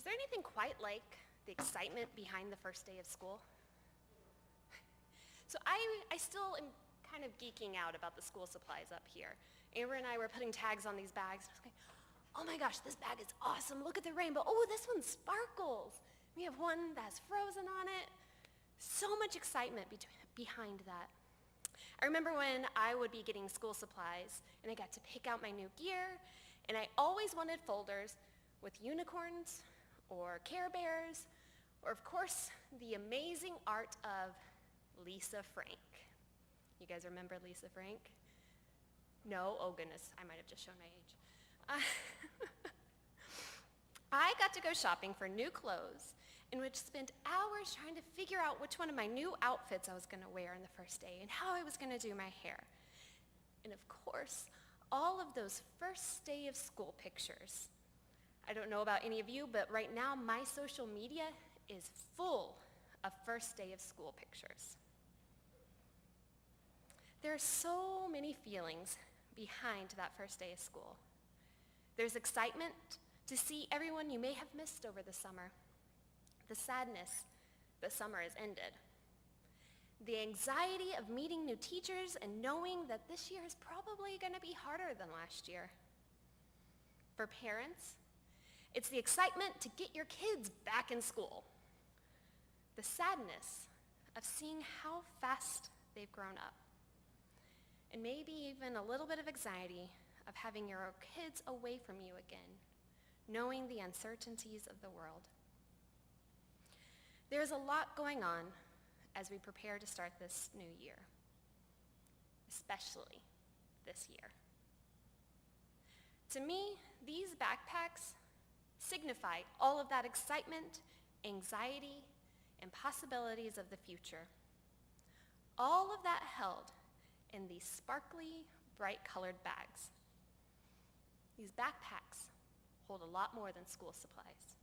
there anything quite like the excitement behind the first day of school? So I still am kind of geeking out about the school supplies up here. Amber and I were putting tags on these bags. I was like, oh my gosh, this bag is awesome. Look at the rainbow. Oh, this one sparkles. We have one that has Frozen on it. So much excitement behind that. I remember when I would be getting school supplies and I got to pick out my new gear, and I always wanted folders with unicorns or Care Bears, or of course, the amazing art of Lisa Frank. You guys remember Lisa Frank? No? Oh goodness, I might have just shown my age. I got to go shopping for new clothes and would spend hours trying to figure out which one of my new outfits I was going to wear on the first day and how I was going to do my hair. And of course, all of those first day of school pictures. I don't know about any of you, but right now my social media is full of first day of school pictures. There are so many feelings behind that first day of school. There's excitement to see everyone you may have missed over the summer, the sadness that summer has ended, the anxiety of meeting new teachers and knowing that this year is probably going to be harder than last year. For parents, it's the excitement to get your kids back in school, the sadness of seeing how fast they've grown up, and maybe even a little bit of anxiety of having your kids away from you again, knowing the uncertainties of the world. There's a lot going on as we prepare to start this new year, especially this year. To me, these backpacks signify all of that excitement, anxiety, and possibilities of the future. All of that held in these sparkly, bright-colored bags. These backpacks hold a lot more than school supplies.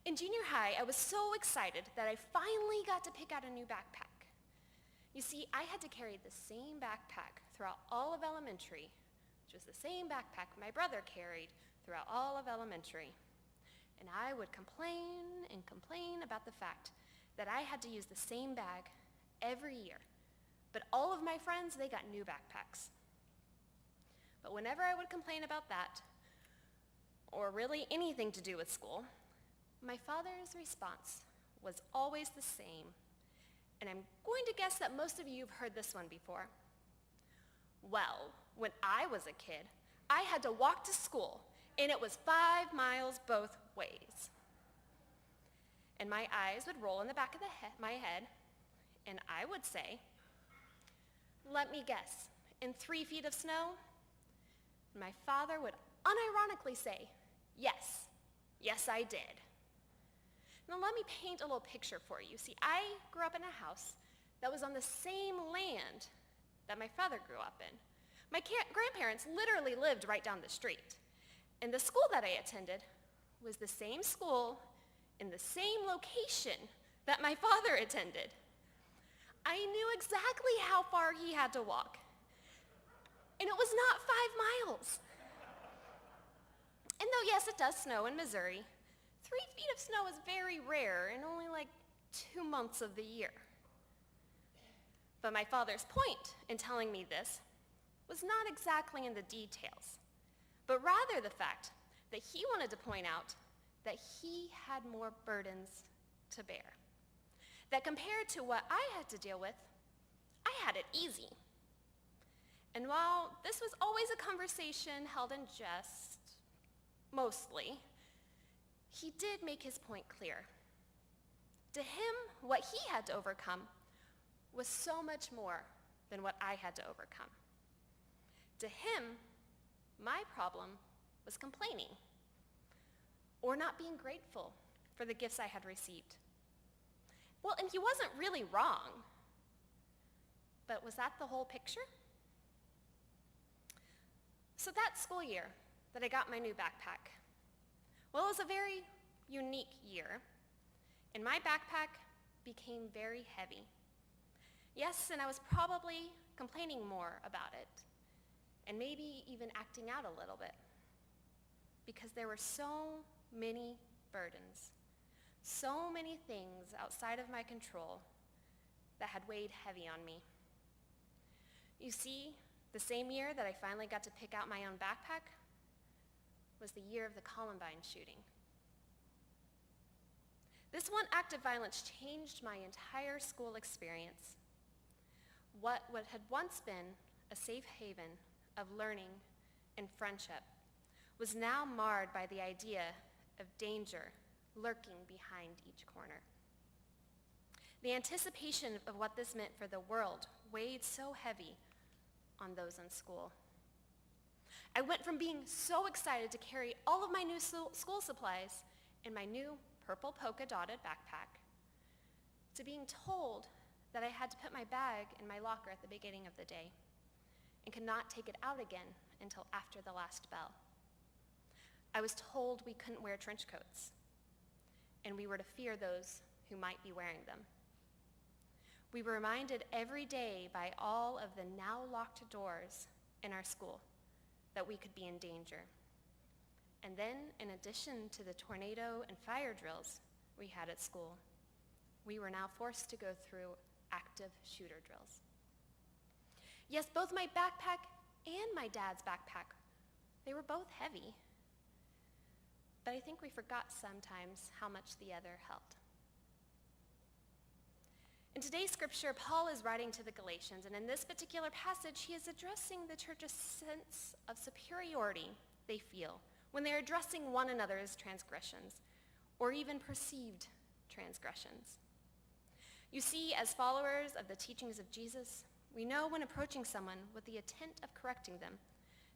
In junior high, I was so excited that I finally got to pick out a new backpack. You see, I had to carry the same backpack throughout all of elementary, which was the same backpack my brother carried throughout all of elementary. And I would complain and complain about the fact that I had to use the same bag every year. But all of my friends, they got new backpacks. But whenever I would complain about that, or really anything to do with school, my father's response was always the same. And I'm going to guess that most of you have heard this one before. Well, when I was a kid, I had to walk to school, and it was 5 miles both ways. And my eyes would roll in the back of my head, and I would say, let me guess, in 3 feet of snow? And my father would unironically say, yes, yes I did. Now let me paint a little picture for you. See, I grew up in a house that was on the same land that my father grew up in. My grandparents literally lived right down the street. And the school that I attended was the same school in the same location that my father attended. I knew exactly how far he had to walk. And it was not 5 miles. And though, yes, it does snow in Missouri, 3 feet of snow is very rare and only like 2 months of the year. But my father's point in telling me this was not exactly in the details, but rather the fact that he wanted to point out that he had more burdens to bear. That compared to what I had to deal with, I had it easy. And while this was always a conversation held in jest, mostly, he did make his point clear. To him, what he had to overcome was so much more than what I had to overcome. To him, my problem was complaining or not being grateful for the gifts I had received. Well, and he wasn't really wrong, but was that the whole picture? So that school year that I got my new backpack, well, it was a very unique year, and my backpack became very heavy. Yes, and I was probably complaining more about it, and maybe even acting out a little bit, because there were so many burdens, so many things outside of my control that had weighed heavy on me. You see, the same year that I finally got to pick out my own backpack was the year of the Columbine shooting. This one act of violence changed my entire school experience. What had once been a safe haven of learning and friendship was now marred by the idea of danger lurking behind each corner. The anticipation of what this meant for the world weighed so heavy on those in school. I went from being so excited to carry all of my new school supplies in my new purple polka-dotted backpack to being told that I had to put my bag in my locker at the beginning of the day and could not take it out again until after the last bell. I was told we couldn't wear trench coats, and we were to fear those who might be wearing them. We were reminded every day by all of the now locked doors in our school that we could be in danger. And then, in addition to the tornado and fire drills we had at school, we were now forced to go through active shooter drills. Yes, both my backpack and my dad's backpack, they were both heavy. But I think we forgot sometimes how much the other held. In today's scripture, Paul is writing to the Galatians, and in this particular passage, he is addressing the church's sense of superiority they feel when they're addressing one another's transgressions, or even perceived transgressions. You see, as followers of the teachings of Jesus, we know when approaching someone with the intent of correcting them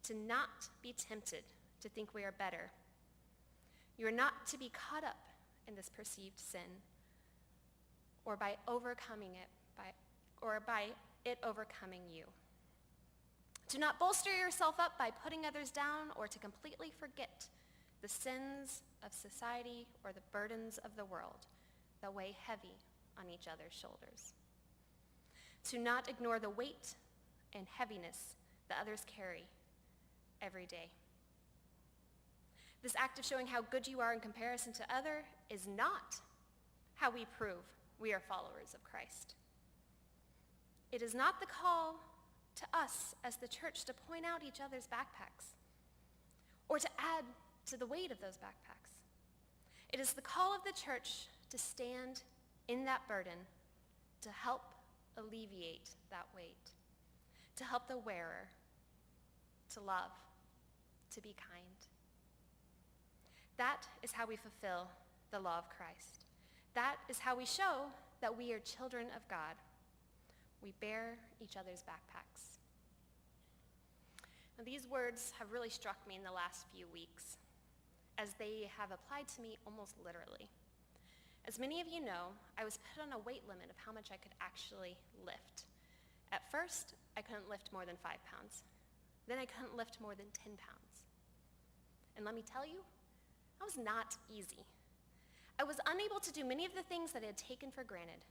to not be tempted to think we are better. You are not to be caught up in this perceived sin, or by overcoming it, by it overcoming you. To not bolster yourself up by putting others down, or to completely forget the sins of society or the burdens of the world that weigh heavy on each other's shoulders. To not ignore the weight and heaviness that others carry every day. This act of showing how good you are in comparison to others is not how we prove we are followers of Christ. It is not the call to us as the church to point out each other's backpacks or to add to the weight of those backpacks. It is the call of the church to stand in that burden, to help alleviate that weight, to help the wearer, to love, to be kind. That is how we fulfill the law of Christ. That is how we show that we are children of God. We bear each other's backpacks. Now, these words have really struck me in the last few weeks, as they have applied to me almost literally. As many of you know, I was put on a weight limit of how much I could actually lift. At first, I couldn't lift more than 5 pounds. Then I couldn't lift more than 10 pounds. And let me tell you, that was not easy. I was unable to do many of the things that I had taken for granted,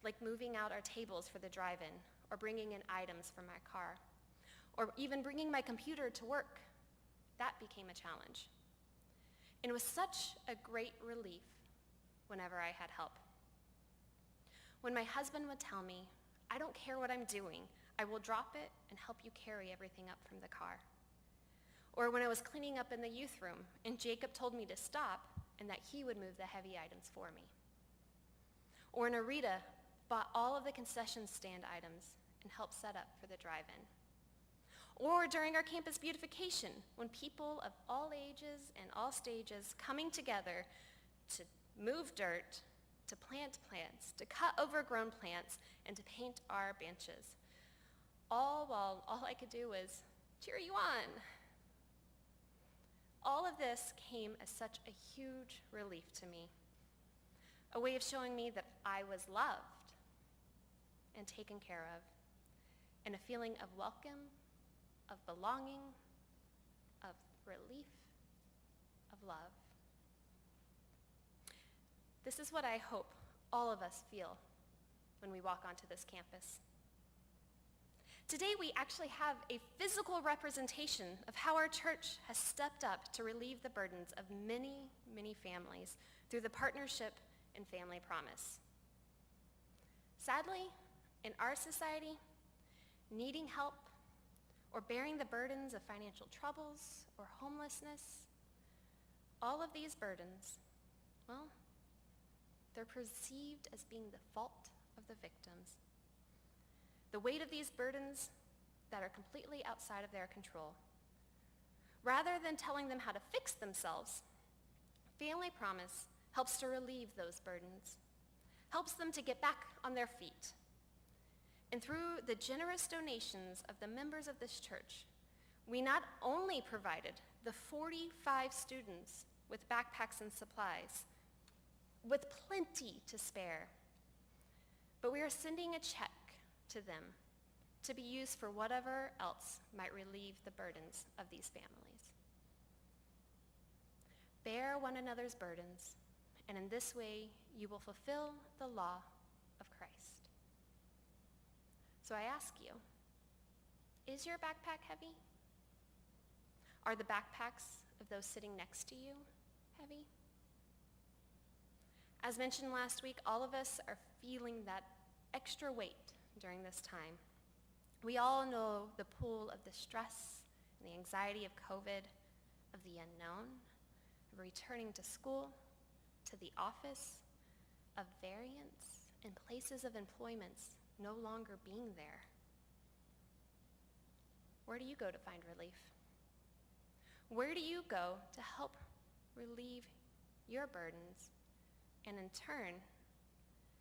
like moving out our tables for the drive-in, or bringing in items from my car, or even bringing my computer to work. That became a challenge. And it was such a great relief whenever I had help. When my husband would tell me, "I don't care what I'm doing, I will drop it and help you carry everything up from the car." Or when I was cleaning up in the youth room and Jacob told me to stop and that he would move the heavy items for me. Or when Arita bought all of the concession stand items and helped set up for the drive-in. Or during our campus beautification, when people of all ages and all stages coming together to move dirt, to plant plants, to cut overgrown plants, and to paint our benches. All while all I could do was cheer you on. All of this came as such a huge relief to me, a way of showing me that I was loved and taken care of, and a feeling of welcome, of belonging, of relief, of love. This is what I hope all of us feel when we walk onto this campus. Today, we actually have a physical representation of how our church has stepped up to relieve the burdens of many, many families through the Partnership and Family Promise. Sadly, in our society, needing help or bearing the burdens of financial troubles or homelessness, all of these burdens, well, they're perceived as being the fault of the victims. The weight of these burdens that are completely outside of their control. Rather than telling them how to fix themselves, Family Promise helps to relieve those burdens, helps them to get back on their feet. And through the generous donations of the members of this church, we not only provided the 45 students with backpacks and supplies, with plenty to spare, but we are sending a check to them to be used for whatever else might relieve the burdens of these families. Bear one another's burdens, and in this way you will fulfill the law of Christ. So I ask you, is your backpack heavy? Are the backpacks of those sitting next to you heavy? As mentioned last week, all of us are feeling that extra weight during this time. We all know the pull of the stress and the anxiety of COVID, of the unknown, of returning to school, to the office, of variants and places of employments no longer being there. Where do you go to find relief? Where do you go to help relieve your burdens? And in turn,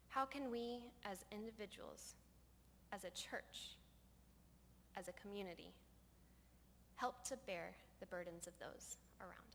how can we as individuals, as a church, as a community, help to bear the burdens of those around